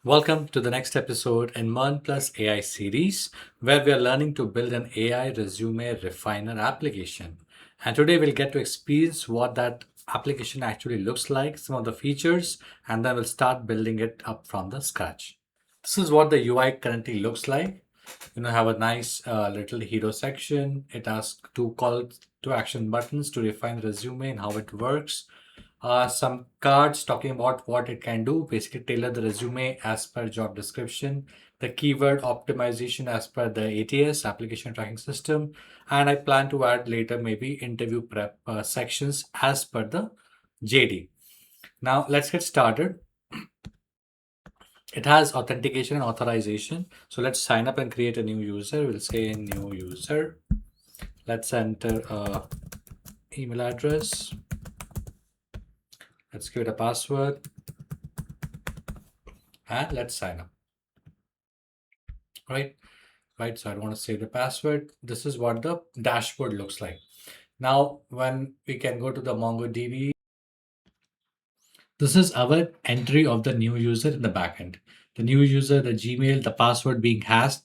Welcome to the next episode in Learn Plus AI series, where we are learning to build an AI resume refiner application. And today we'll get to experience what that application actually looks like, some of the features, and then we'll start building it up from the scratch. This is what the UI currently looks like. Have a nice little hero section. It asks two call to action buttons to refine the resume and how it works. Some cards talking about what it can do, basically tailor the resume as per job description, the keyword optimization as per the ATS, application tracking system, and I plan to add later maybe interview prep sections as per the JD. Now let's get started. It has authentication and authorization. So let's sign up and create a new user. We'll say new user. Let's enter a email address. Let's give it a password. And let's sign up. Right. So I don't want to save the password. This is what the dashboard looks like. Now, when we can go to the MongoDB, this is our entry of the new user in the backend. The new user, the Gmail, the password being hashed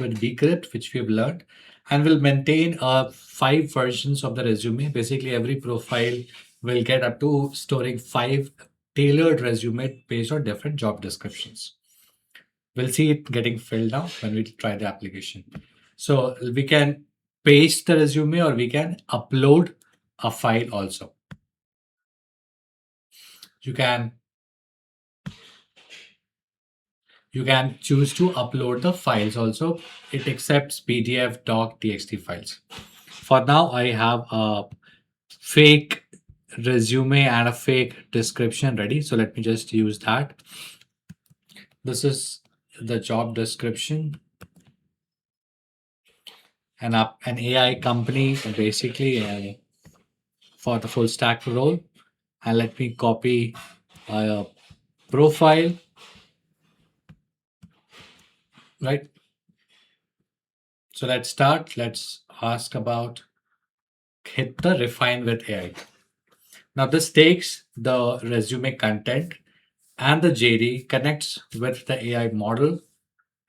with bcrypt, which we have learned, and we'll maintain 5 versions of the resume. Basically, every profile will get up to storing 5 tailored resume based on different job descriptions. We'll see it getting filled now when we try the application. So we can paste the resume or we can upload a file also. You can choose to upload the files also. It accepts PDF, doc, txt files. For now, I have a fake resume and a fake description ready. So let me just use that. This is the job description. An AI company, basically for the full stack role. And let me copy a profile, right? So let's start. Let's ask about hit the refine with AI. Now this takes the resume content and the JD, connects with the AI model,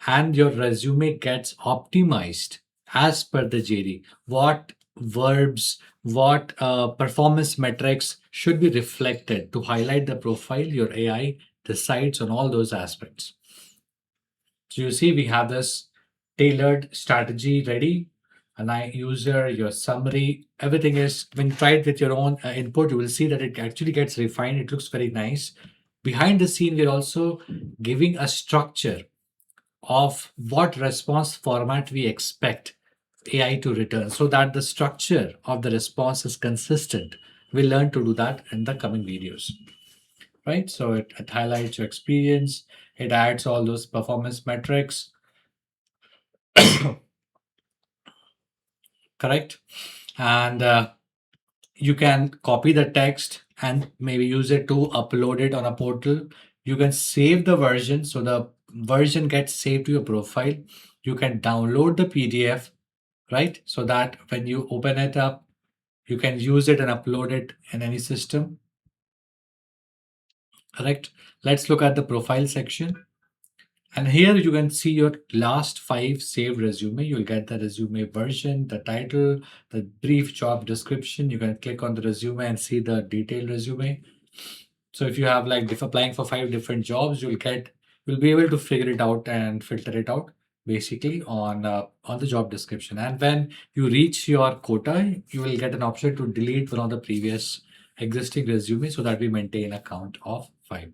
and your resume gets optimized as per the JD. What verbs, what performance metrics should be reflected to highlight the profile? Your AI decides on all those aspects. So you see, we have this tailored strategy ready. User, your summary, everything is, when you try it with your own input, you will see that it actually gets refined. It looks very nice. Behind the scene, we're also giving a structure of what response format we expect AI to return so that the structure of the response is consistent. We'll learn to do that in the coming videos, right? So it highlights your experience, it adds all those performance metrics, correct? And you can copy the text and maybe use it to upload it on a portal. You can save the version, so the version gets saved to your profile. You can download the PDF, right? So that when you open it up, you can use it and upload it in any system, correct? Let's look at the profile section. And here you can see your last 5 saved resume. You'll get the resume version, the title, the brief job description. You can click on the resume and see the detailed resume. So if you have like if applying for 5 different jobs, you'll be able to figure it out and filter it out basically on the job description. And when you reach your quota, you will get an option to delete one of the previous existing resume so that we maintain a count of 5.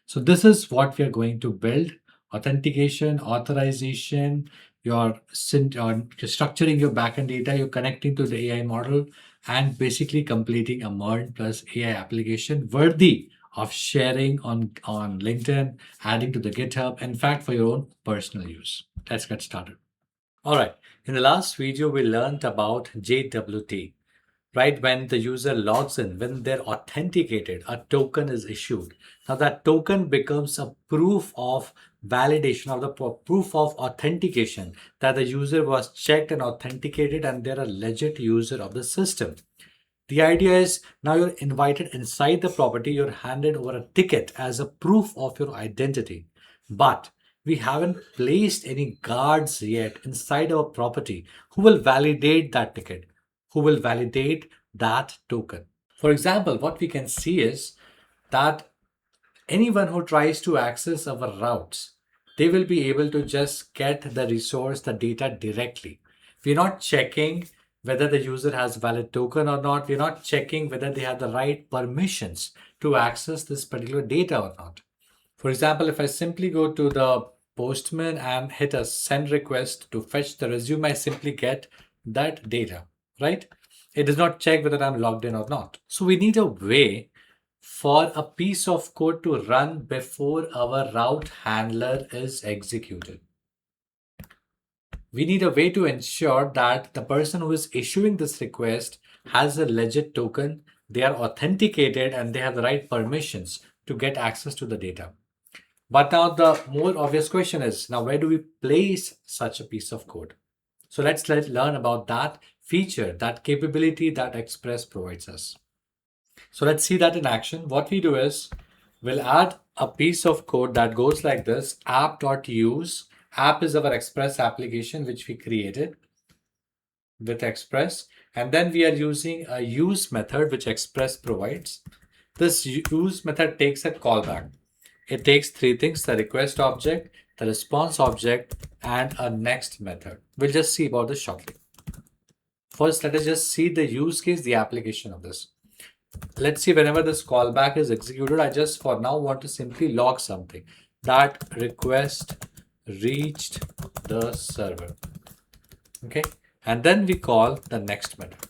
So this is what we are going to build: authentication, authorization, you're structuring your backend data, you're connecting to the AI model, and basically completing a MERN plus AI application worthy of sharing on LinkedIn, adding to the GitHub, in fact, for your own personal use. Let's get started. All right. In the last video, we learned about JWT. Right when the user logs in, when they're authenticated, a token is issued. Now that token becomes a proof of validation, of the proof of authentication, that the user was checked and authenticated and they're a legit user of the system. The idea is now you're invited inside the property, you're handed over a ticket as a proof of your identity. But we haven't placed any guards yet inside our property who will validate that ticket, who will validate that token. For example, what we can see is that anyone who tries to access our routes, they will be able to just get the resource, the data directly. We're not checking whether the user has valid token or not. We're not checking whether they have the right permissions to access this particular data or not. For example, if I simply go to the Postman and hit a send request to fetch the resume, I simply get that data, right? It does not check whether I'm logged in or not. So we need a way for a piece of code to run before our route handler is executed. We need a way to ensure that the person who is issuing this request has a legit token, they are authenticated, and they have the right permissions to get access to the data. But now the more obvious question is, now where do we place such a piece of code? So let's learn about that feature, that capability that Express provides us. So let's see that in action. What we do is we'll add a piece of code that goes like this: app.use. App is our Express application which we created with Express. And then we are using a use method which Express provides. This use method takes a callback. It takes three things: the request object, the response object, and a next method. We'll just see about this shortly. First, let us just see the use case, the application of this. Let's see, whenever this callback is executed, I just for now want to simply log something, that request reached the server. Okay. And then we call the next method.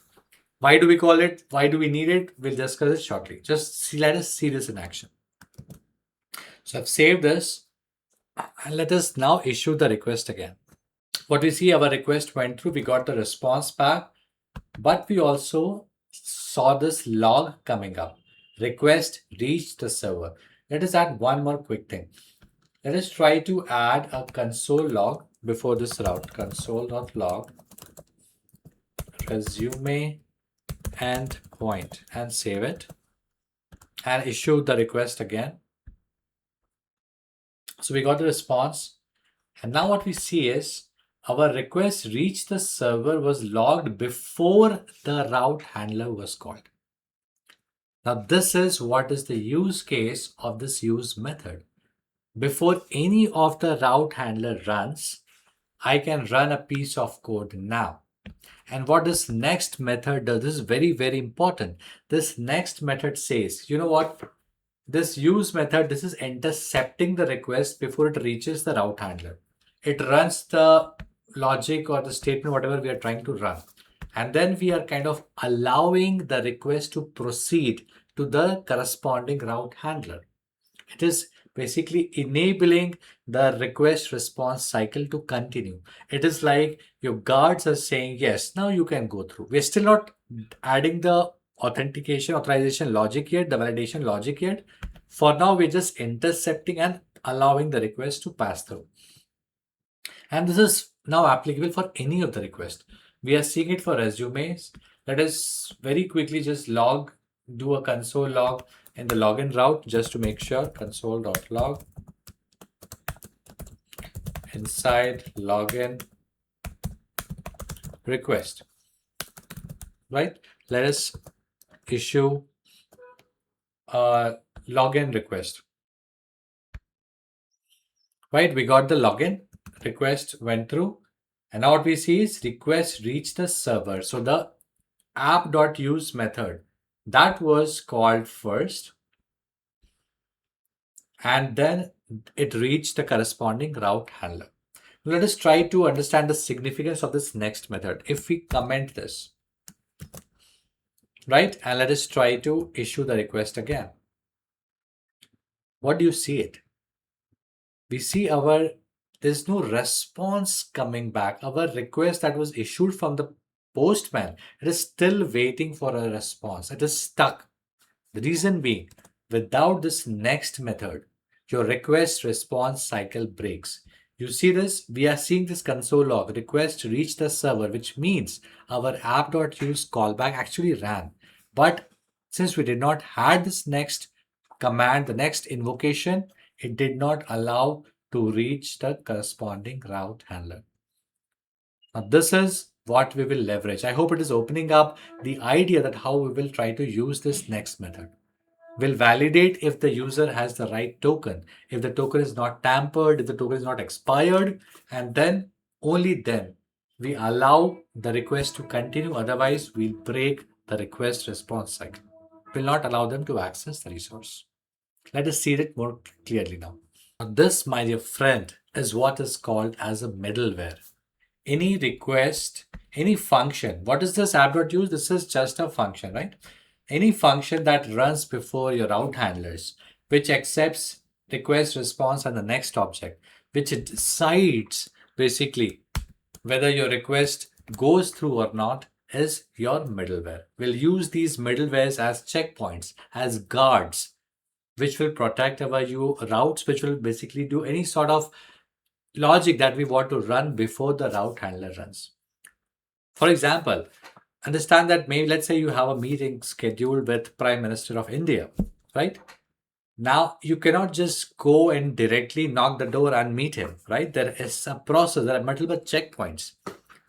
Why do we call it? Why do we need it? We'll discuss it shortly. Just see, let us see this in action. So I've saved this and let us now issue the request again. What we see, our request went through, we got the response back, but we also saw this log coming up. Request reached the server. Let us add one more quick thing. Let us try to add a console log before this route. Console.log resume endpoint and save it and issue the request again. So we got the response. And now what we see is our request reached the server was logged before the route handler was called. Now this is what is the use case of this use method. Before any of the route handler runs, I can run a piece of code now. And what this next method does, this is very, very important. This next method says, you know what? This use method, this is intercepting the request before it reaches the route handler. It runs the logic or the statement, whatever we are trying to run. And then we are kind of allowing the request to proceed to the corresponding route handler. It is basically enabling the request response cycle to continue. It is like your guards are saying, yes, now you can go through. We're still not adding the authentication, authorization logic yet, the validation logic yet. For now, we're just intercepting and allowing the request to pass through. And this is now applicable for any of the requests. We are seeing it for resumes. Let us very quickly just do a console log in the login route just to make sure. Console.log inside login request. Right? Let us issue a login request. Right? We got the login request went through. And now what we see is request reached the server. So the app.use method that was called first, and then it reached the corresponding route handler. Let us try to understand the significance of this next method. If we comment this, right, and let us try to issue the request again. What do you see it? We see there's no response coming back. Our request that was issued from the postman, it is still waiting for a response. It is stuck. The reason being, without this next method, your request response cycle breaks. You see this? We are seeing this console log, request reached the server, which means our app.use callback actually ran. But since we did not have this next command, the next invocation, it did not allow to reach the corresponding route handler. Now, this is what we will leverage. I hope it is opening up the idea that how we will try to use this next method. We'll validate if the user has the right token, if the token is not tampered, if the token is not expired, and then only then we allow the request to continue. Otherwise, we'll break the request response cycle. We'll not allow them to access the resource. Let us see it more clearly now. This, my dear friend, is what is called as a middleware. Any request, any function. What is this app.use? This is just a function, right? Any function that runs before your route handlers, which accepts request response and the next object, which it decides basically whether your request goes through or not, is your middleware. We'll use these middlewares as checkpoints, as guards, which will protect our routes, which will basically do any sort of logic that we want to run before the route handler runs. For example, understand that maybe let's say you have a meeting scheduled with Prime Minister of India, right? Now you cannot just go and directly knock the door and meet him, right? There is a process, there are multiple checkpoints.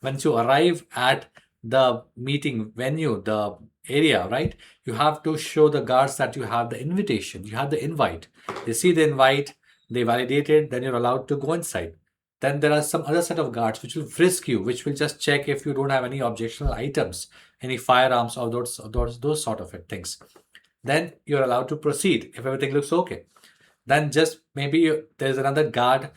Once you arrive at the meeting venue, the area, right? You have to show the guards that you have the invitation, you have the invite. They see the invite, they validate it, then you're allowed to go inside. Then there are some other set of guards which will frisk you, which will just check if you don't have any objectionable items, any firearms or those sort of things. Then you're allowed to proceed if everything looks okay. Then just maybe there's another guard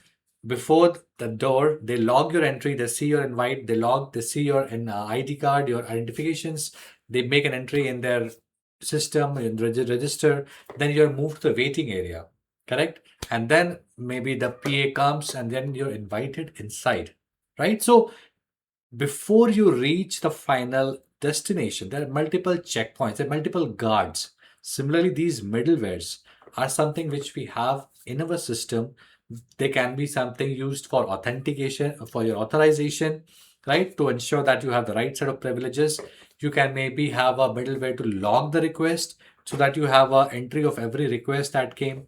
before the door. They log your entry, they see your invite, they see your ID card, your identifications. They make an entry in their system, in register. Then you're moved to the waiting area, correct? And then maybe the PA comes and then you're invited inside, right? So before you reach the final destination, there are multiple checkpoints, there are multiple guards. Similarly, these middlewares are something which we have in our system. They can be something used for authentication, for your authorization, right? To ensure that you have the right set of privileges. You can maybe have a middleware to log the request so that you have an entry of every request that came.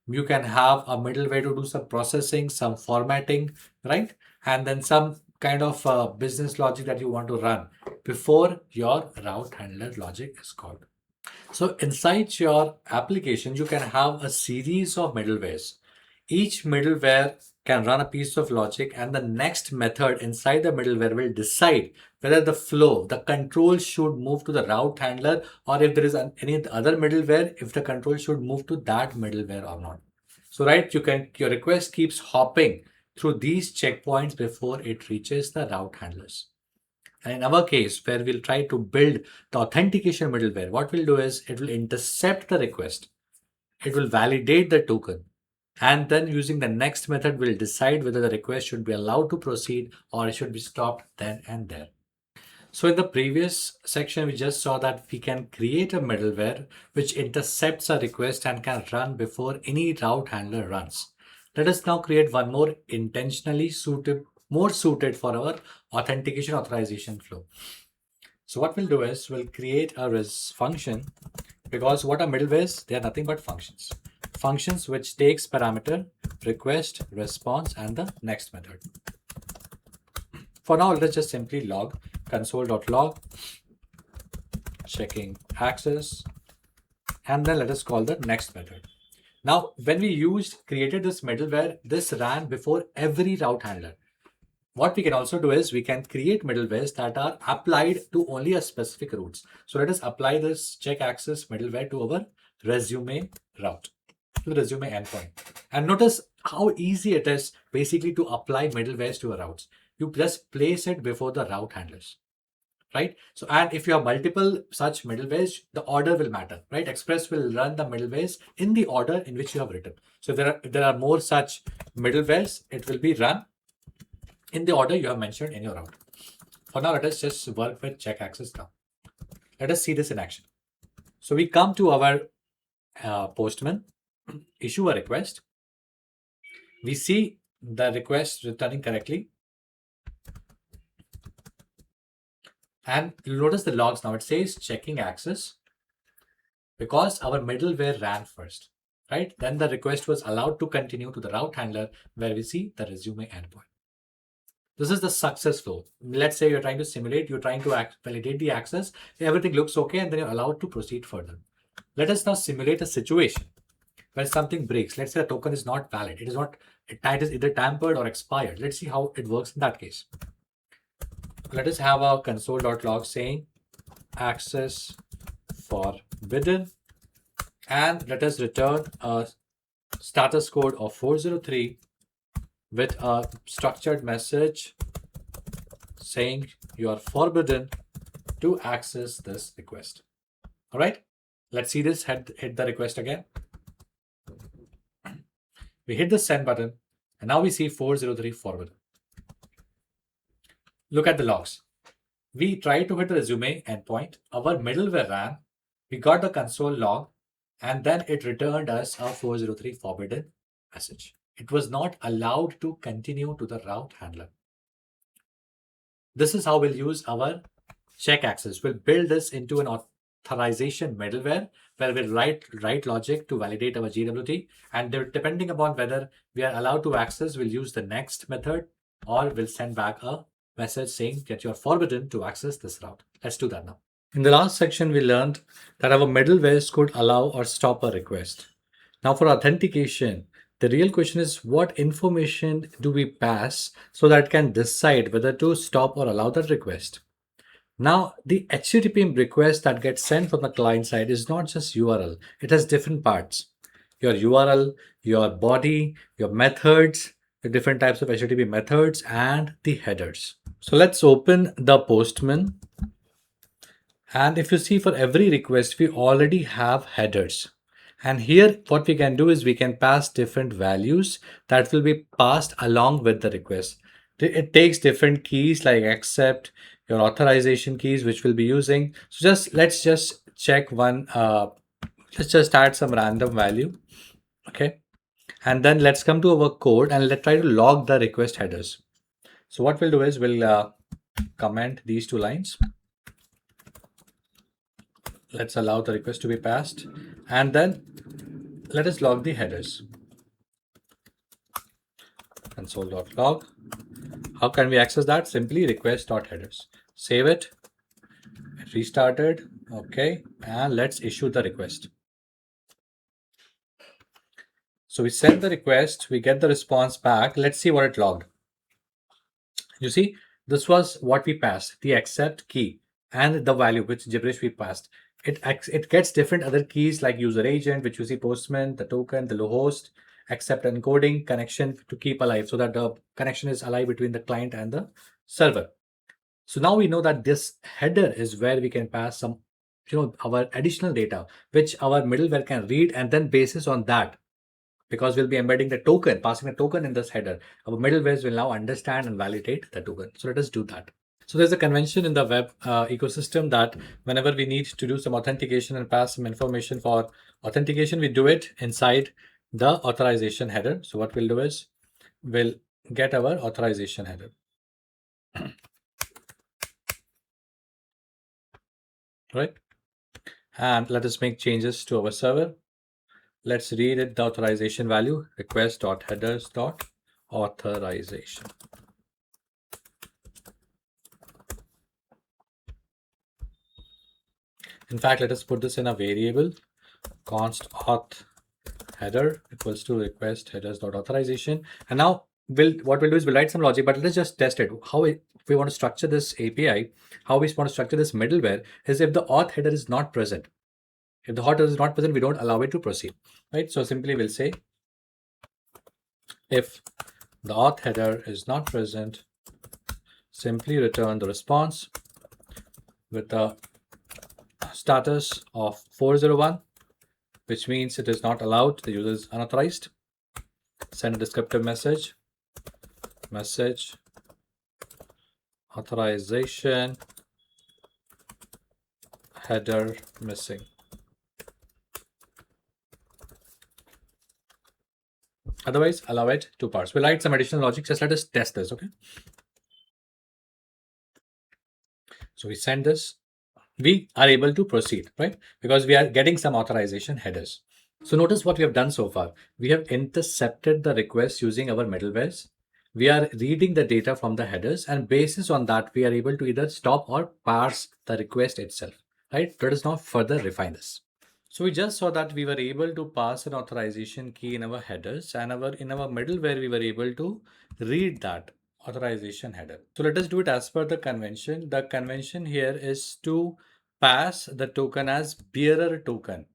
You can have a middleware to do some processing, some formatting, right? And then some kind of business logic that you want to run before your route handler logic is called. So inside your application, you can have a series of middlewares. Each middleware can run a piece of logic, and the next method inside the middleware will decide whether the flow, the control should move to the route handler, or if there is any other middleware, if the control should move to that middleware or not. So, right, your request keeps hopping through these checkpoints before it reaches the route handlers. And in our case, where we'll try to build the authentication middleware, what we'll do is it will intercept the request, it will validate the token, and then using the next method, we'll decide whether the request should be allowed to proceed or it should be stopped then and there. So in the previous section, we just saw that we can create a middleware which intercepts a request and can run before any route handler runs. Let us now create one more intentionally suited, more suited for our authentication authorization flow. So what we'll do is we'll create a function, because what are middlewares? They are nothing but functions. Functions which takes parameter, request, response, and the next method. For now, let's just simply log console.log, checking access, and then let us call the next method. Now, when we created this middleware, this ran before every route handler. What we can also do is we can create middlewares that are applied to only a specific routes. So let us apply this check access middleware to our resume route, to the resume endpoint. And notice how easy it is basically to apply middlewares to a routes. You just place it before the route handlers, right? So, and if you have multiple such middlewares, the order will matter, right? Express will run the middlewares in the order in which you have written. So if there are more such middlewares, it will be run in the order you have mentioned in your route. For now, let us just work with check access now. Let us see this in action. So we come to our postman, issue a request. We see the request returning correctly. And you'll notice the logs now. It says checking access because our middleware ran first, right? Then the request was allowed to continue to the route handler where we see the resume endpoint. This is the success flow. Let's say you're trying to simulate, you're trying to validate the access, everything looks okay, and then you're allowed to proceed further. Let us now simulate a situation where something breaks. Let's say the token is not valid. It is either tampered or expired. Let's see how it works in that case. Let us have a console.log saying access forbidden, and let us return a status code of 403 with a structured message saying you are forbidden to access this request. All right, let's see this. Hit the request again. We hit the send button, and now we see 403 forbidden. Look at the logs. We tried to hit the resume endpoint. Our middleware ran. We got the console log, and then it returned us a 403 forbidden message. It was not allowed to continue to the route handler. This is how we'll use our check access. We'll build this into an authorization middleware where we'll write logic to validate our JWT. And depending upon whether we are allowed to access, we'll use the next method, or we'll send back a message saying that you're forbidden to access this route. Let's do that now. In the last section, we learned that our middlewares could allow or stop a request. Now for authentication, the real question is what information do we pass so that it can decide whether to stop or allow that request. Now, the HTTP request that gets sent from the client side is not just URL. It has different parts. Your URL, your body, your methods, the different types of HTTP methods, and the headers. So let's open the Postman. And if you see, for every request, we already have headers. And here, what we can do is we can pass different values that will be passed along with the request. It takes different keys like accept, your authorization keys, which we'll be using. So let's just check one. Let's just add some random value. Okay. And then let's come to our code and let's try to log the request headers. So what we'll do is we'll comment these two lines. Let's allow the request to be passed, and then let us log the headers. Console.log. How can we access that? Simply request.headers. Save it. It restarted. Okay, and let's issue the request. So we send the request, we get the response back. Let's see what it logged. You see, this was what we passed, the accept key and the value, which gibberish we passed. It gets different other keys like user agent, which you see Postman, the token, the host, accept encoding, connection to keep alive, so that the connection is alive between the client and the server. So now we know that this header is where we can pass some, our additional data, which our middleware can read, and then basis on that, because we'll be embedding the token, passing the token in this header, our middlewares will now understand and validate the token. So let us do that. So there's a convention in the web ecosystem that whenever we need to do some authentication and pass some information for authentication, we do it inside the authorization header. So what we'll do is we'll get our authorization header. Right? And let us make changes to our server. Let's read it, the authorization value, request.headers.authorization. In fact, let us put this in a variable, const auth header equals to request headers.authorization. And now what we'll do is we'll write some logic, but let's just test it. How we want to structure this API, how we want to structure this middleware is if the auth header is not present. If the auth header is not present, we don't allow it to proceed, right? So simply we'll say if the auth header is not present, simply return the response with the status of 401, which means it is not allowed, the user is unauthorized. Send a descriptive message authorization header missing. Otherwise, allow it to parse. We'll write some additional logic. Just let us test this, okay? So we send this. We are able to proceed, right? Because we are getting some authorization headers. So notice what we have done so far. We have intercepted the request using our middlewares. We are reading the data from the headers, and basis on that, we are able to either stop or parse the request itself. Right? Let us now further refine this. So we just saw that we were able to pass an authorization key in our headers, and in our middleware we were able to read that authorization header. So let us do it as per the convention. The convention here is to pass the token as bearer token,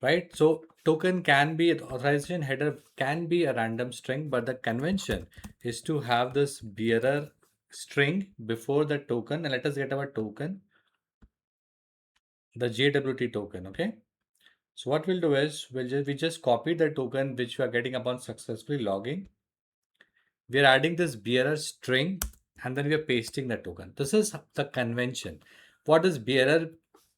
right? So token can be authorization header can be a random string, but the convention is to have this bearer string before the token. And let us get our token, the JWT token, okay? So what we'll do is we just copy the token which we are getting upon successfully logging. We are adding this bearer string and then we are pasting the token. This is the convention. What does bearer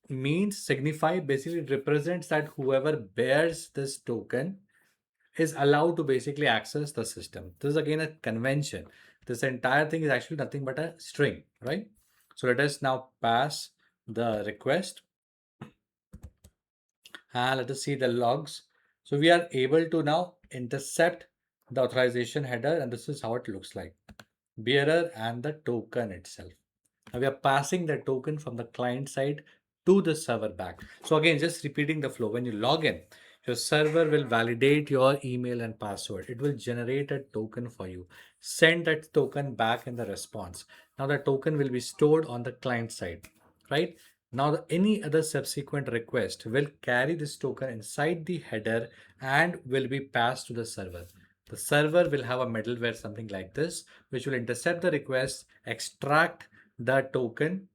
means signify? Basically it represents that whoever bears this token is allowed to basically access the system. This is again a convention. This entire thing is actually nothing but a string, right? So let us now pass the request and let us see the logs. So we are able to now intercept the authorization header, and this is how it looks like. Bearer and the token itself. Now we are passing the token from the client side to the server back. So again, just repeating the flow. When you log in, your server will validate your email and password. It will generate a token for you. Send that token back in the response. Now the token will be stored on the client side, right? Now any other subsequent request will carry this token inside the header and will be passed to the server. The server will have a middleware, something like this, which will intercept the request, extract the token,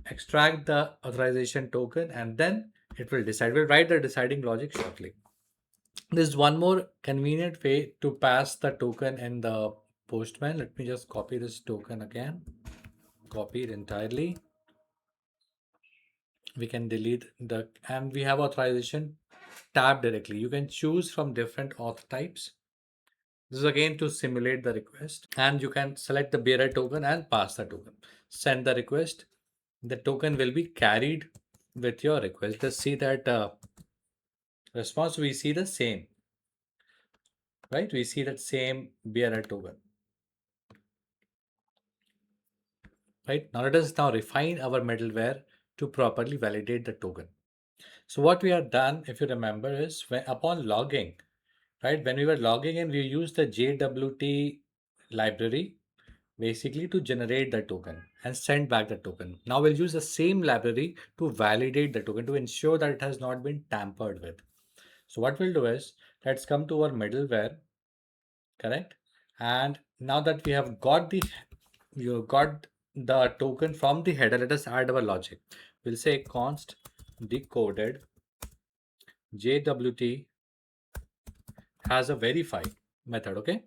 extract the authorization token, and then it will decide. We'll write the deciding logic shortly. There's one more convenient way to pass the token in the Postman. Let me just copy this token again. Copy it entirely. We can delete the, and we have authorization tab directly. You can choose from different auth types. This is again to simulate the request, and you can select the bearer token and pass the token. Send the request. The token will be carried with your request. Just see that response. We see the same, right? We see that same bearer token, right? Now let us now refine our middleware to properly validate the token. So what we have done, if you remember, is when upon logging, right? When we were logging in, we used the JWT library basically to generate the token and send back the token. Now we'll use the same library to validate the token to ensure that it has not been tampered with. So what we'll do is let's come to our middleware, correct? And now that we have got the you got the token from the header, let us add our logic. We'll say const decoded JWT has a verify method, okay?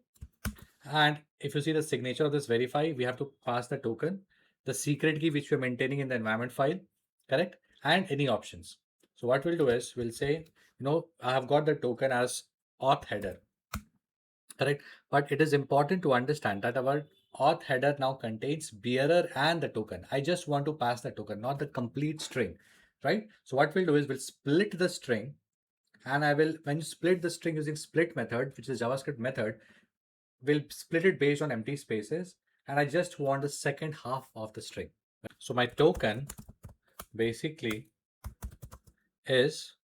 And if you see the signature of this verify, we have to pass the token, the secret key which we're maintaining in the environment file, correct? And any options. So what we'll do is we'll say, I have got the token as auth header, correct? But it is important to understand that our auth header now contains bearer and the token. I just want to pass the token, not the complete string, right? So what we'll do is we'll split the string, and when you split the string using split method, which is a JavaScript method, we'll split it based on empty spaces, and I just want the second half of the string. So my token basically is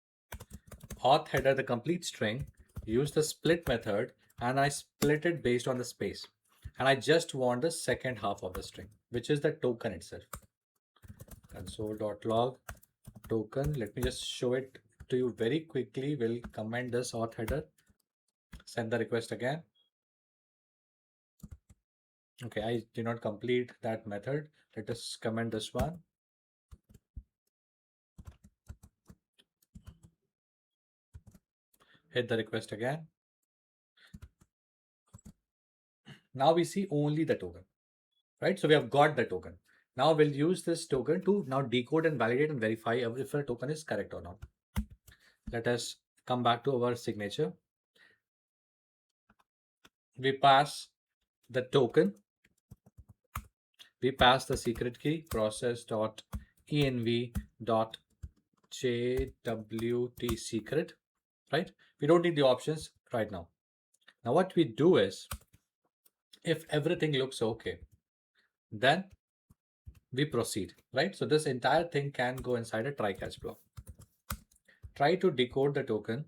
auth header, the complete string, use the split method, and I split it based on the space. And I just want the second half of the string, which is the token itself. Console.log token. Let me just show it to you very quickly. We'll comment this auth header, send the request again. Okay, I did not complete that method. Let us comment this one. Hit the request again. Now we see only the token, right? So we have got the token. Now we'll use this token to now decode and validate and verify if the token is correct or not. Let us come back to our signature. We pass the token. We pass the secret key process.env.jwt secret, right? We don't need the options right now. Now what we do is, if everything looks okay, then we proceed, right? So this entire thing can go inside a try catch block. Try to decode the token.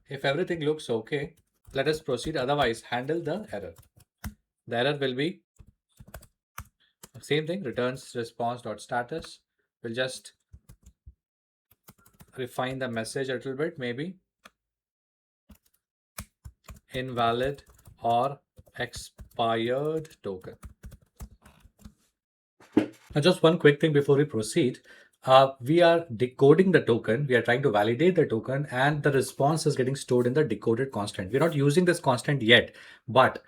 If everything looks okay, let us proceed. Otherwise, handle the error. The error will be same thing, returns response.status. We'll just refine the message a little bit, maybe invalid or expired token. Now, just one quick thing before we proceed. We are decoding the token, we are trying to validate the token, and the response is getting stored in the decoded constant. We're not using this constant yet, but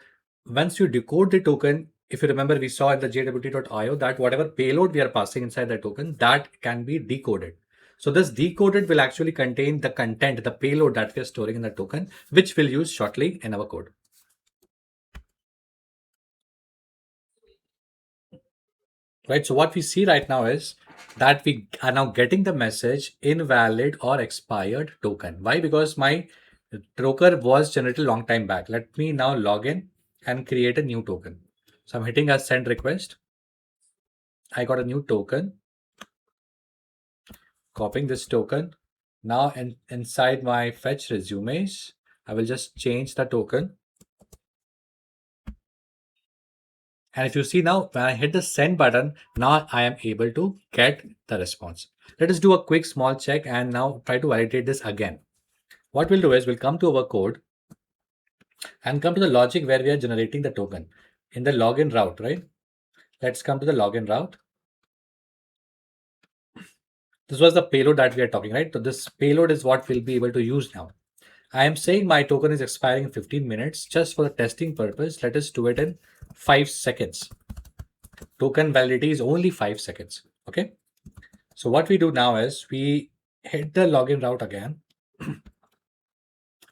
once you decode the token, if you remember, we saw in the JWT.io that whatever payload we are passing inside the token, that can be decoded. So this decoded will actually contain the content, the payload that we are storing in the token, which we'll use shortly in our code. Right, so what we see right now is that we are now getting the message invalid or expired token. Why? Because my token was generated a long time back. Let me now log in and create a new token. So I'm hitting a send request. I got a new token, copying this token. Now inside my fetch resumes, I will just change the token. And if you see now, when I hit the send button, now I am able to get the response. Let us do a quick small check and now try to validate this again. What we'll do is we'll come to our code and come to the logic where we are generating the token in the login route, right? Let's come to the login route. This was the payload that we are talking, right? So this payload is what we'll be able to use now. I am saying my token is expiring in 15 minutes. Just for the testing purpose, let us do it in 5 seconds. Token validity is only 5 seconds. Okay. So what we do now is we hit the login route again.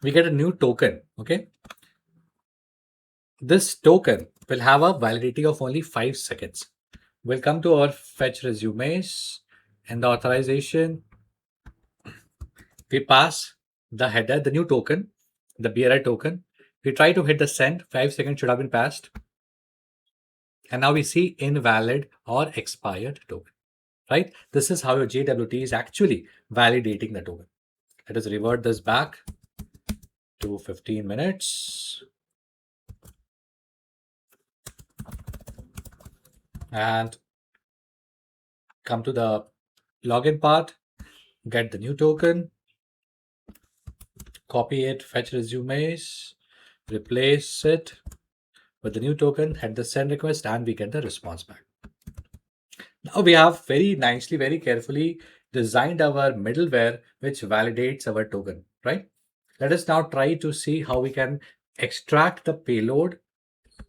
We get a new token. Okay. This token will have a validity of only 5 seconds. We'll come to our fetch resumes and the authorization. We pass the header, the new token, the BRI token. We try to hit the send. 5 seconds should have been passed. And now we see invalid or expired token, right? This is how your JWT is actually validating the token. Let us revert this back to 15 minutes. And come to the login part, get the new token, copy it, fetch resumes, replace it with the new token, hit the send request, and we get the response back. Now we have very nicely, very carefully designed our middleware which validates our token, right? Let us now try to see how we can extract the payload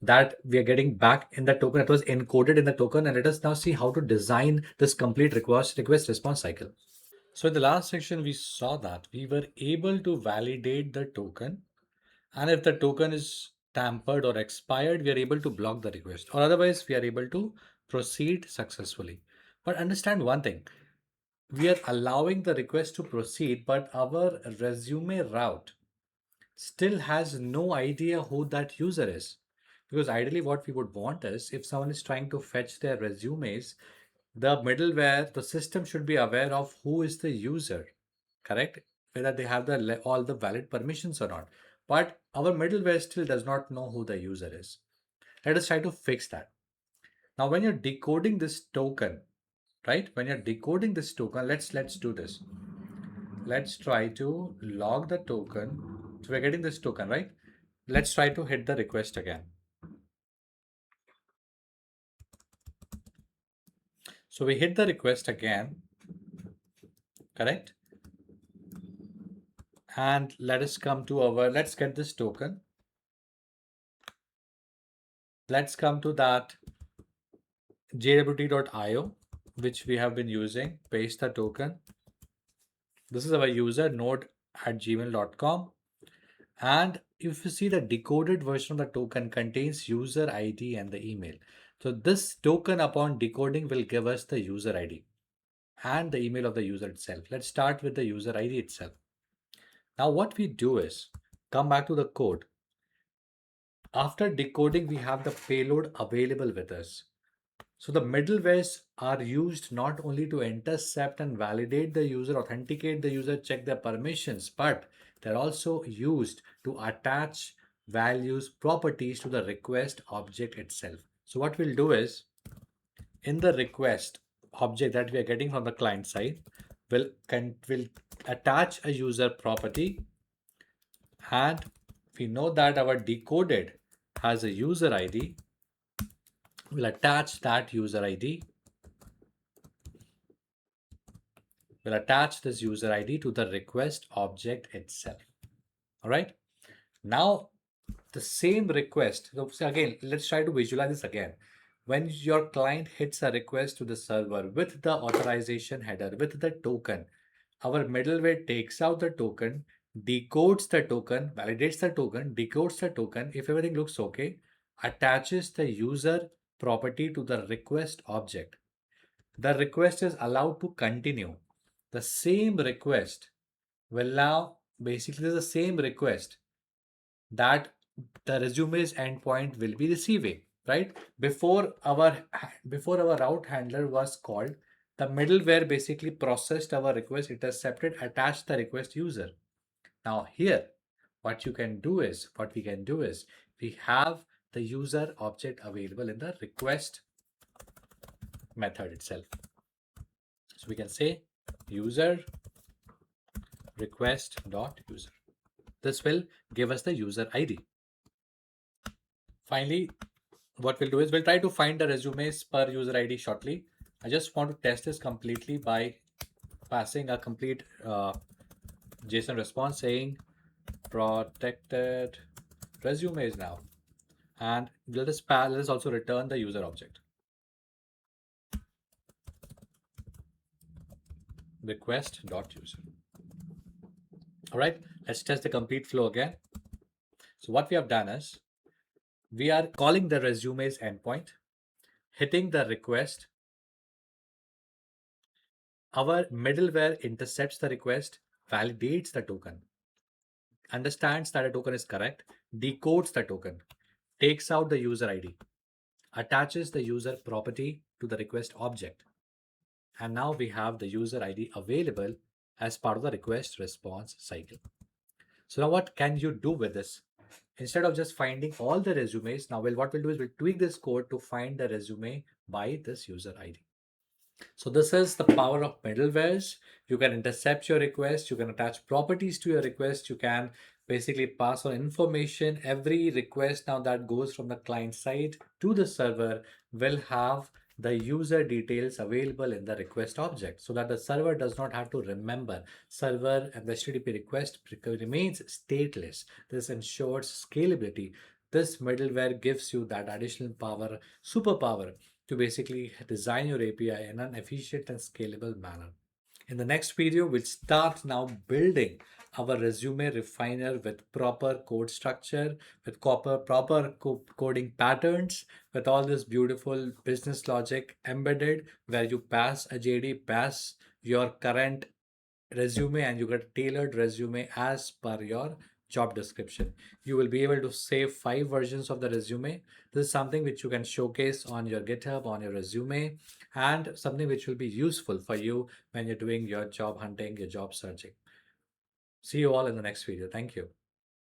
that we are getting back in the token that was encoded in the token, and let us now see how to design this complete request response cycle. So in the last section, we saw that we were able to validate the token, and if the token is tampered or expired, we are able to block the request, or otherwise we are able to proceed successfully. But understand one thing, we are allowing the request to proceed, but our resume route still has no idea who that user is. Because ideally, what we would want is if someone is trying to fetch their resumes, the middleware, the system should be aware of who is the user, correct? Whether they have all the valid permissions or not. But our middleware still does not know who the user is. Let us try to fix that. Now, when you're decoding this token, right? When you're decoding this token, let's do this. Let's try to log the token. So we're getting this token, right? Let's try to hit the request again. So we hit the request again, correct? And let us come to let's get this token. Let's come to that JWT.io, which we have been using, paste the token. This is our user node@gmail.com. And if you see, the decoded version of the token contains user ID and the email. So this token upon decoding will give us the user ID and the email of the user itself. Let's start with the user ID itself. Now what we do is come back to the code. After decoding, we have the payload available with us. So the middlewares are used not only to intercept and validate the user, authenticate the user, check their permissions, but they're also used to attach values, properties to the request object itself. So what we'll do is, in the request object that we are getting from the client side, will attach a user property, and we know that our decoded has a user ID. We'll attach that user ID. We'll attach this user ID to the request object itself. All right. Now, the same request. So again, let's try to visualize this again. When your client hits a request to the server with the authorization header, with the token, our middleware takes out the token, decodes the token, validates the token, decodes the token. If everything looks okay, attaches the user property to the request object. The request is allowed to continue. The same request will now basically the same request that the resumes endpoint will be receiving, right? Before our route handler was called, the middleware basically processed our request, intercepted, attached the request user. Now here, what we can do is we have the user object available in the request method itself. So we can say user request.user. This will give us the user ID. Finally, what we'll do is we'll try to find the resumes per user ID shortly. I just want to test this completely by passing a complete JSON response saying protected resumes now. And let us also return the user object. Request.user. All right, let's test the complete flow again. So what we have done is we are calling the resumes endpoint, hitting the request. Our middleware intercepts the request, validates the token, understands that a token is correct, decodes the token, takes out the user ID, attaches the user property to the request object. And now we have the user ID available as part of the request response cycle. So now what can you do with this? Instead of just finding all the resumes, now what we'll do is we'll tweak this code to find the resume by this user ID. So this is the power of middlewares. You can intercept your request, you can attach properties to your request, you can basically pass on information. Every request now that goes from the client side to the server will have the user details available in the request object so that the server does not have to remember. Server and the HTTP request remains stateless. This ensures scalability. This middleware gives you that additional power, superpower, to basically design your API in an efficient and scalable manner. In the next video, we'll start now building our resume refiner with proper code structure, with proper coding patterns, with all this beautiful business logic embedded where you pass a JD, pass your current resume, and you get tailored resume as per your job description. You will be able to save 5 versions of the resume. This is something which you can showcase on your GitHub, on your resume, and something which will be useful for you when you're doing your job hunting, your job searching. See you all in the next video. Thank you.